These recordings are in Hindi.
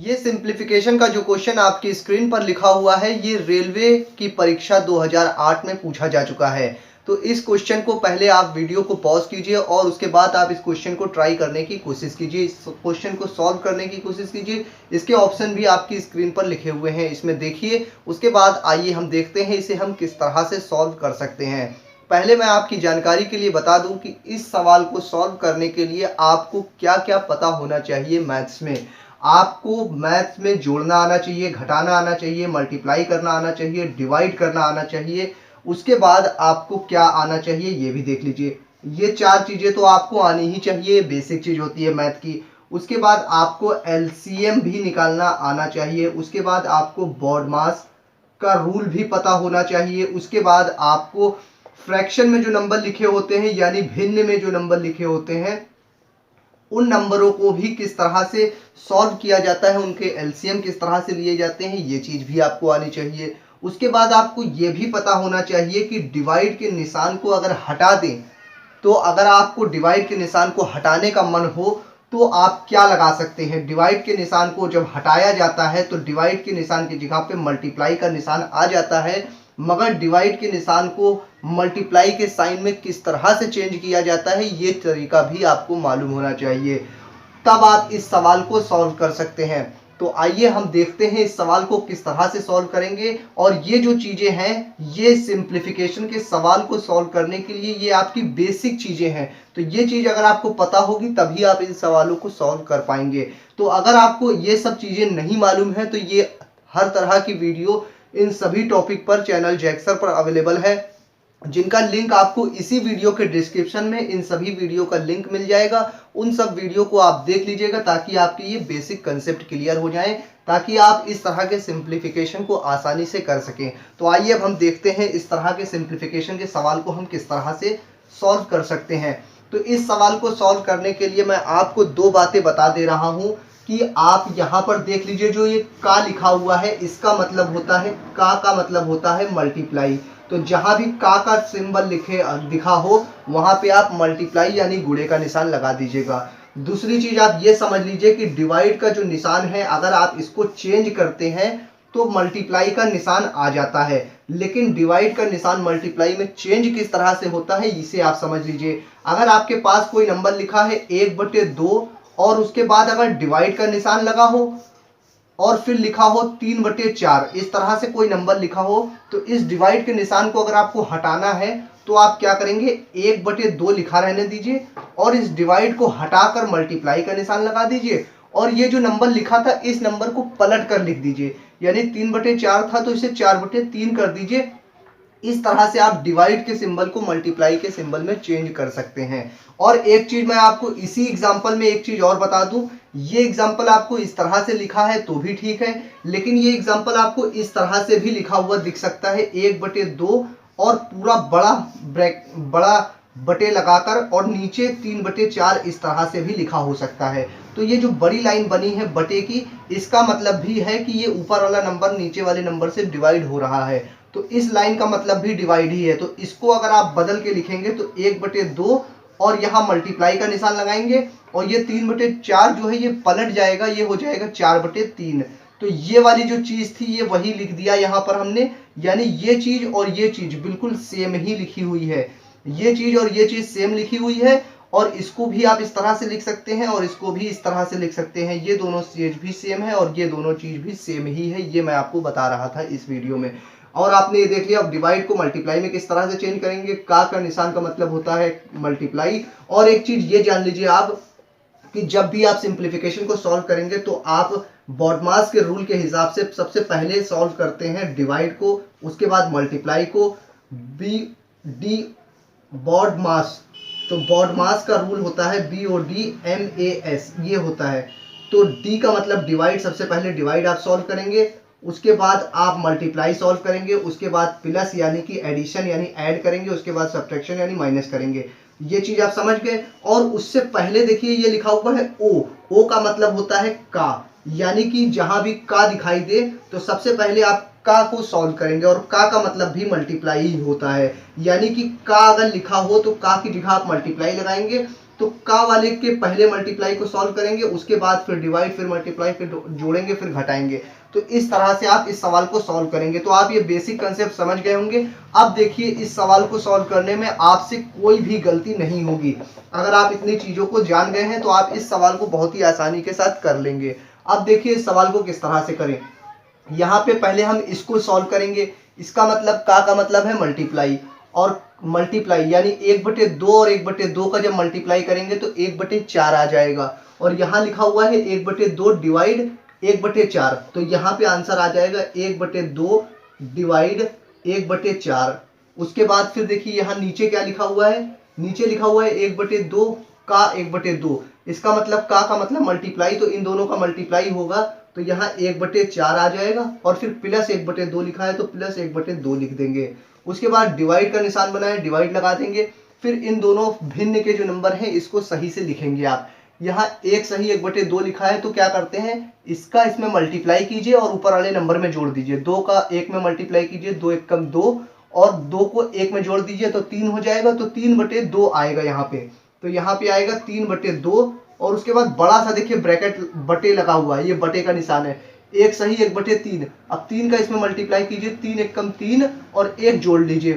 ये सिंप्लीफिकेशन का जो क्वेश्चन आपकी स्क्रीन पर लिखा हुआ है ये रेलवे की परीक्षा 2008 में पूछा जा चुका है। तो इस क्वेश्चन को पहले आप वीडियो को पॉज कीजिए और उसके बाद आप इस क्वेश्चन को ट्राई करने की कोशिश कीजिए, इस क्वेश्चन को सॉल्व करने की कोशिश कीजिए। इसके ऑप्शन भी आपकी स्क्रीन पर लिखे हुए हैं, इसमें देखिए। उसके बाद आइए हम देखते हैं इसे हम किस तरह से सॉल्व कर सकते हैं। पहले मैं आपकी जानकारी के लिए बता दूं कि इस सवाल को सॉल्व करने के लिए आपको क्या क्या पता होना चाहिए। मैथ्स में आपको मैथ्स में जोड़ना आना चाहिए, घटाना आना चाहिए, मल्टीप्लाई करना आना चाहिए, डिवाइड करना आना चाहिए। उसके बाद आपको क्या आना चाहिए ये भी देख लीजिए। ये चार चीजें तो आपको आनी ही चाहिए, बेसिक चीज होती है मैथ की। उसके बाद आपको एलसीएम भी निकालना आना चाहिए। उसके बाद आपको बॉडमास का रूल भी पता होना चाहिए। उसके बाद आपको फ्रैक्शन में जो नंबर लिखे होते हैं यानी भिन्न में जो नंबर लिखे होते हैं उन नंबरों को भी किस तरह से सॉल्व किया जाता है, उनके एलसीएम किस तरह से लिए जाते हैं, ये चीज भी आपको आनी चाहिए। उसके बाद आपको ये भी पता होना चाहिए कि डिवाइड के निशान को अगर हटा दें तो अगर आपको डिवाइड के निशान को हटाने का मन हो तो आप क्या लगा सकते हैं। डिवाइड के निशान को जब हटाया जाता है तो डिवाइड के निशान की जगह पे मल्टीप्लाई का निशान आ जाता है, मगर डिवाइड के निशान को मल्टीप्लाई के साइन में किस तरह से चेंज किया जाता है ये तरीका भी आपको मालूम होना चाहिए, तब आप इस सवाल को सॉल्व कर सकते हैं। तो आइए हम देखते हैं इस सवाल को किस तरह से सॉल्व करेंगे। और ये जो चीजें हैं ये सिंप्लीफिकेशन के सवाल को सॉल्व करने के लिए ये आपकी बेसिक चीजें हैं। तो ये चीज अगर आपको पता होगी तभी आप इन सवालों को सॉल्व कर पाएंगे। तो अगर आपको ये सब चीजें नहीं मालूम है तो ये हर तरह की वीडियो इन सभी टॉपिक पर चैनल जैक्सर पर अवेलेबल है, जिनका लिंक आपको इसी वीडियो के डिस्क्रिप्शन में इन सभी वीडियो का लिंक मिल जाएगा। उन सब वीडियो को आप देख लीजिएगा ताकि आपके ये बेसिक कंसेप्ट क्लियर हो जाए, ताकि आप इस तरह के सिंप्लीफिकेशन को आसानी से कर सकें। तो आइए अब हम देखते हैं इस तरह के सिंप्लीफिकेशन के सवाल को हम किस तरह से सॉल्व कर सकते हैं। तो इस सवाल को सॉल्व करने के लिए मैं आपको दो बातें बता दे रहा हूं कि आप यहाँ पर देख लीजिए, जो ये का लिखा हुआ है इसका मतलब होता है, का मतलब होता है मल्टीप्लाई। तो जहां भी का सिंबल दिखा हो वहां पे आप मल्टीप्लाई यानी गुणे का निशान लगा दीजिएगा। दूसरी चीज आप ये समझ लीजिए कि डिवाइड का जो निशान है अगर आप इसको चेंज करते हैं तो मल्टीप्लाई का निशान आ जाता है, लेकिन डिवाइड का निशान मल्टीप्लाई में चेंज किस तरह से होता है इसे आप समझ लीजिए। अगर आपके पास कोई नंबर लिखा है 1/2 और उसके बाद अगर डिवाइड का निशान लगा हो और फिर लिखा हो 3/4, इस तरह से कोई नंबर लिखा हो, तो इस डिवाइड के निशान को अगर आपको हटाना है तो आप क्या करेंगे, 1/2 लिखा रहने दीजिए और इस डिवाइड को हटाकर मल्टीप्लाई का निशान लगा दीजिए और ये जो नंबर लिखा था इस नंबर को पलट कर लिख दीजिए। यानी 3/4 था तो इसे 4/3 कर दीजिए। इस तरह से आप डिवाइड के सिंबल को मल्टीप्लाई के सिंबल में चेंज कर सकते हैं। और एक चीज मैं आपको इसी एग्जांपल में एक चीज और बता दूं, ये एग्जांपल आपको इस तरह से लिखा है तो भी ठीक है, लेकिन ये एग्जांपल आपको इस तरह से भी लिखा हुआ दिख सकता है 1/2 और पूरा बड़ा बटे लगाकर और नीचे 3/4 इस तरह से भी लिखा हो सकता है। तो ये जो बड़ी लाइन बनी है बटे की, इसका मतलब भी है कि ये ऊपर वाला नंबर नीचे वाले नंबर से डिवाइड हो रहा है, तो इस लाइन का मतलब भी डिवाइड ही है। तो इसको अगर आप बदल के लिखेंगे तो 1/2 और यहाँ मल्टीप्लाई का निशान लगाएंगे और ये 3/4 जो है ये पलट जाएगा, ये हो जाएगा 4/3। तो ये वाली जो चीज थी ये वही लिख दिया यहाँ पर हमने, यानी ये चीज और ये चीज बिल्कुल सेम ही लिखी हुई है। ये चीज और ये चीज सेम लिखी हुई है और इसको भी आप इस तरह से लिख सकते हैं और इसको भी इस तरह से लिख सकते हैं। ये दोनों चीज भी सेम है और ये दोनों चीज भी सेम ही है, ये मैं आपको बता रहा था इस वीडियो में। और आपने ये देख लिया अब डिवाइड को मल्टीप्लाई में किस तरह से चेंज करेंगे। का निशान का मतलब होता है मल्टीप्लाई। और एक चीज ये जान लीजिए आप कि जब भी आप सिंप्लीफिकेशन को सॉल्व करेंगे तो आप बॉडमास के रूल के हिसाब से सबसे पहले सॉल्व करते हैं डिवाइड को, उसके बाद मल्टीप्लाई को। डी बॉडमास, तो बॉडमास का रूल होता है BODMAS, ये होता है। तो डी का मतलब डिवाइड, सबसे पहले डिवाइड आप सॉल्व करेंगे, उसके बाद आप मल्टीप्लाई सॉल्व करेंगे, उसके बाद प्लस यानी कि एडिशन यानी ऐड करेंगे, उसके बाद सब्ट्रैक्शन यानी माइनस करेंगे। ये चीज आप समझ गए। और उससे पहले देखिए ये लिखा हुआ है ओ का मतलब होता है का, यानी कि जहां भी का दिखाई दे तो सबसे पहले आप का को सॉल्व करेंगे और का मतलब भी मल्टीप्लाई ही होता है। यानी कि का अगर लिखा हो तो का की जगह आप मल्टीप्लाई लगाएंगे तो का वाले के पहले मल्टीप्लाई को सॉल्व करेंगे, उसके बाद फिर डिवाइड, फिर मल्टीप्लाई, फिर जोड़ेंगे, फिर घटाएंगे। तो इस तरह से आप इस सवाल को सॉल्व करेंगे। तो आप ये बेसिक कंसेप्ट समझ गए होंगे। अब देखिए इस सवाल को सॉल्व करने में आपसे कोई भी गलती नहीं होगी। अगर आप इतनी चीजों को जान गए हैं तो आप इस सवाल को बहुत ही आसानी के साथ कर लेंगे। अब देखिए इस सवाल को किस तरह से करें। यहाँ पे पहले हम इसको सॉल्व करेंगे। इसका मतलब का मतलब है मल्टीप्लाई, और मल्टीप्लाई यानी 1/2 और 1/2 का जब मल्टीप्लाई करेंगे तो 1/4 आ जाएगा। और यहाँ लिखा हुआ है 1/2 डिवाइड 1/4, तो यहाँ पे आंसर आ जाएगा 1/2 डिवाइड 1/4। उसके बाद फिर देखिए यहाँ नीचे क्या लिखा हुआ है, नीचे लिखा हुआ है 1/2 का 1/2। इसका मतलब का मतलब मल्टीप्लाई, तो इन दोनों का मल्टीप्लाई होगा तो यहाँ 1/4 आ जाएगा, और फिर प्लस 1/2 लिखा है तो प्लस 1/2 लिख देंगे। उसके बाद डिवाइड का निशान बना है, डिवाइड लगा देंगे। फिर इन दोनों भिन्न के जो नंबर हैं इसको सही से लिखेंगे आप। यहाँ एक सही 1/2 लिखा है तो क्या करते हैं, इसका इसमें मल्टीप्लाई कीजिए और ऊपर वाले नंबर में जोड़ दीजिए। 2 का 1 में मल्टीप्लाई कीजिए, 2 × 2, और 2 को 1 में जोड़ दीजिए तो 3 हो जाएगा, तो 3/2 आएगा यहाँ पे। तो यहाँ पे आएगा 3/2, और उसके बाद बड़ा सा देखिए ब्रैकेट बटे लगा हुआ है, ये बटे का निशान है। एक सही 1/3, अब 3 का इसमें मल्टीप्लाई कीजिए, 3 × 3 और 1 जोड़ लीजिए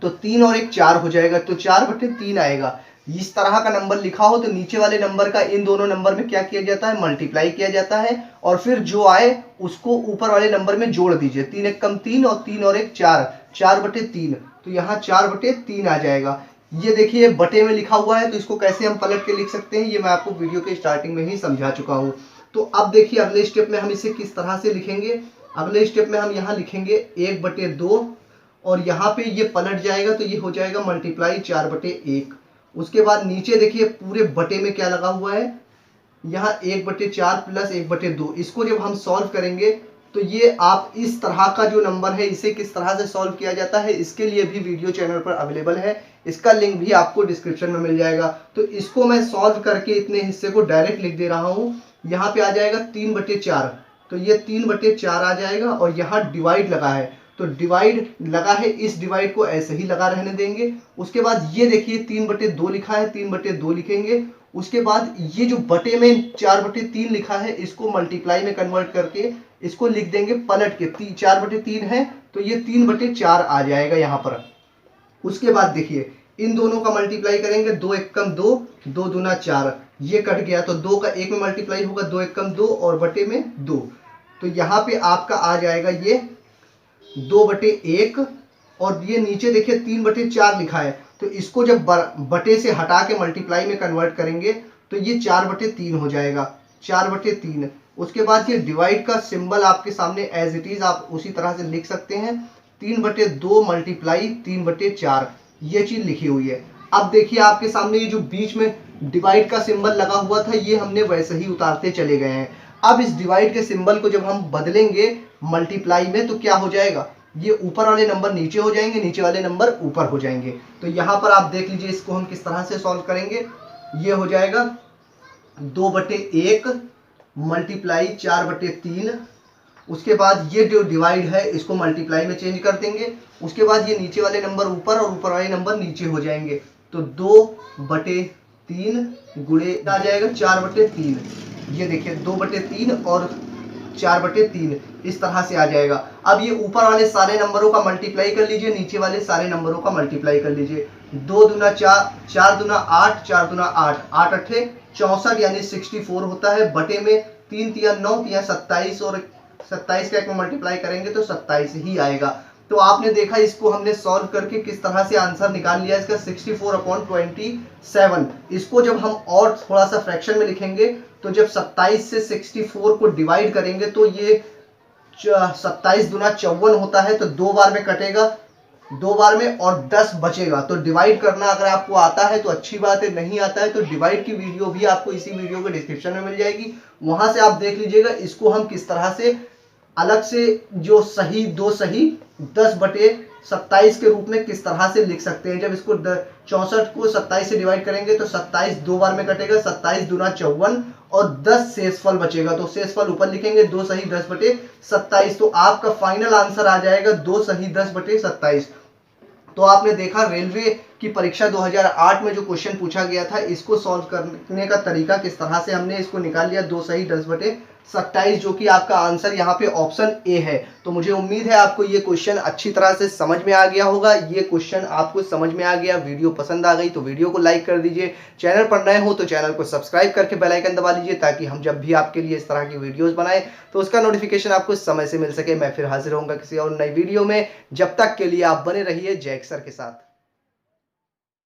तो 3 और 1 4 हो जाएगा, तो 4/3 आएगा। इस तरह का नंबर लिखा हो तो नीचे वाले नंबर का इन दोनों नंबर में क्या किया जाता है, मल्टीप्लाई किया जाता है, और फिर जो आए उसको ऊपर वाले नंबर में जोड़ दीजिए। 3 × 3 और 3 और 1 4, 4/3, तो यहाँ 4/3 आ जाएगा। ये देखिए बटे में लिखा हुआ है तो इसको कैसे हम पलट के लिख सकते हैं ये मैं आपको वीडियो के स्टार्टिंग में ही समझा चुका हूँ। तो अब देखिए अगले स्टेप में हम इसे किस तरह से लिखेंगे। अगले स्टेप में हम यहाँ लिखेंगे 1/2, और यहाँ पे ये पलट जाएगा तो ये हो जाएगा मल्टीप्लाई 4/1। उसके बाद नीचे देखिए पूरे बटे में क्या लगा हुआ है, यहाँ 1/4 प्लस 1/2। इसको जब हम सॉल्व करेंगे तो ये आप इस तरह का जो नंबर है इसे किस तरह से सॉल्व किया जाता है इसके लिए भी वीडियो चैनल पर अवेलेबल है, इसका लिंक भी आपको डिस्क्रिप्शन में मिल जाएगा। तो इसको मैं सॉल्व करके इतने हिस्से को डायरेक्ट लिख दे रहा हूँ। यहाँ पे आ जाएगा 3/4, तो ये 3/4 आ जाएगा, और यहाँ डिवाइड लगा है तो डिवाइड लगा है, इस डिवाइड को ऐसे ही लगा रहने देंगे। उसके बाद ये देखिए 3/2 लिखा है, 3/2 लिखेंगे। उसके बाद ये जो बटे में 4/3 लिखा है इसको मल्टीप्लाई में कन्वर्ट करके इसको लिख देंगे पलट के। 4/3 है तो ये 3/4 आ जाएगा यहाँ पर। उसके बाद देखिए इन दोनों का मल्टीप्लाई करेंगे, 2 × 2, 2 दूना 4, ये कट गया तो 2 का 1 में मल्टीप्लाई होगा, 2 × 2 और बटे में 2, तो यहाँ पे आपका आ जाएगा ये 2/1। और ये नीचे देखिए 3/4 लिखा है तो इसको जब बटे से हटा के मल्टीप्लाई में कन्वर्ट करेंगे तो ये 4/3 हो जाएगा, 4/3। उसके बाद ये डिवाइड का सिंबल आपके सामने एज इट इज आप उसी तरह से लिख सकते हैं, 3/2 मल्टीप्लाई 3/4, ये चीज लिखी हुई है। अब देखिए आपके सामने ये जो बीच में डिवाइड का सिंबल लगा हुआ था ये हमने वैसे ही उतारते चले गए हैं। अब इस डिवाइड के सिंबल को जब हम बदलेंगे मल्टीप्लाई में तो क्या हो जाएगा, ये ऊपर वाले नंबर नीचे हो जाएंगे, नीचे वाले नंबर ऊपर हो जाएंगे। तो यहाँ पर आप देख लीजिए इसको हम किस तरह से सॉल्व करेंगे। ये हो जाएगा 2/1 मल्टीप्लाई 4/3। उसके बाद ये जो डिवाइड है इसको मल्टीप्लाई में चेंज कर देंगे। उसके बाद ये नीचे वाले नंबर ऊपर और ऊपर वाले नंबर नीचे हो जाएंगे, तो 2/3 गुणे आ जाएगा 4/3। ये देखिए 2/3 और 4/3 इस तरह से आ जाएगा। अब ये ऊपर वाले सारे नंबरों का मल्टीप्लाई कर लीजिए, नीचे वाले सारे नंबरों का मल्टीप्लाई कर लीजिए। 2 दूना 4, 4 दूना 8, 4 दूना 8, 8 अठे 64 यानी 64 होता है। बटे में 3 तिया 9, तिया 27, और 27 का एक में मल्टीप्लाई करेंगे तो 27 ही आएगा। तो आपने देखा इसको हमने सॉल्व करके किस तरह से आंसर निकाल लिया इसका 64/27। इसको जब हम और थोड़ा सा फ्रैक्शन में लिखेंगे तो जब 27 से 64 को डिवाइड करेंगे तो ये 27 दूना 54 होता है, तो 2 बार में कटेगा, 2 बार में, और 10 बचेगा। तो डिवाइड करना अगर आपको आता है तो अच्छी बात है, नहीं आता है तो डिवाइड की वीडियो भी आपको इसी वीडियो के डिस्क्रिप्शन में मिल जाएगी, वहां से आप देख लीजिएगा। इसको हम किस तरह से अलग से जो सही 2 सही 10/27 के रूप में किस तरह से लिख सकते हैं। जब इसको 64 को 27 से डिवाइड करेंगे तो 27 2 बार में कटेगा, 27 दूना 54, और 10 शेषफल बचेगा, तो शेषफल ऊपर लिखेंगे 2 सही 10/27। तो आपका फाइनल आंसर आ जाएगा 2 सही 10/27। तो आपने देखा रेलवे कि परीक्षा 2008 में जो क्वेश्चन पूछा गया था इसको सॉल्व करने का तरीका किस तरह से हमने इसको निकाल लिया। 2 सही 10/27 जो कि आपका आंसर यहाँ पे ऑप्शन ए है। तो मुझे उम्मीद है आपको ये क्वेश्चन अच्छी तरह से समझ में आ गया होगा। ये क्वेश्चन आपको समझ में आ गया, वीडियो पसंद आ गई तो वीडियो को लाइक कर दीजिए। चैनल पर नए हो तो चैनल को सब्सक्राइब करके बेल आइकन दबा लीजिए ताकि हम जब भी आपके लिए इस तरह की वीडियोस बनाए तो उसका नोटिफिकेशन आपको समय से मिल सके। मैं फिर हाजिर होऊंगा किसी और नई वीडियो में। जब तक के लिए आप बने रहिए जय सर के साथ।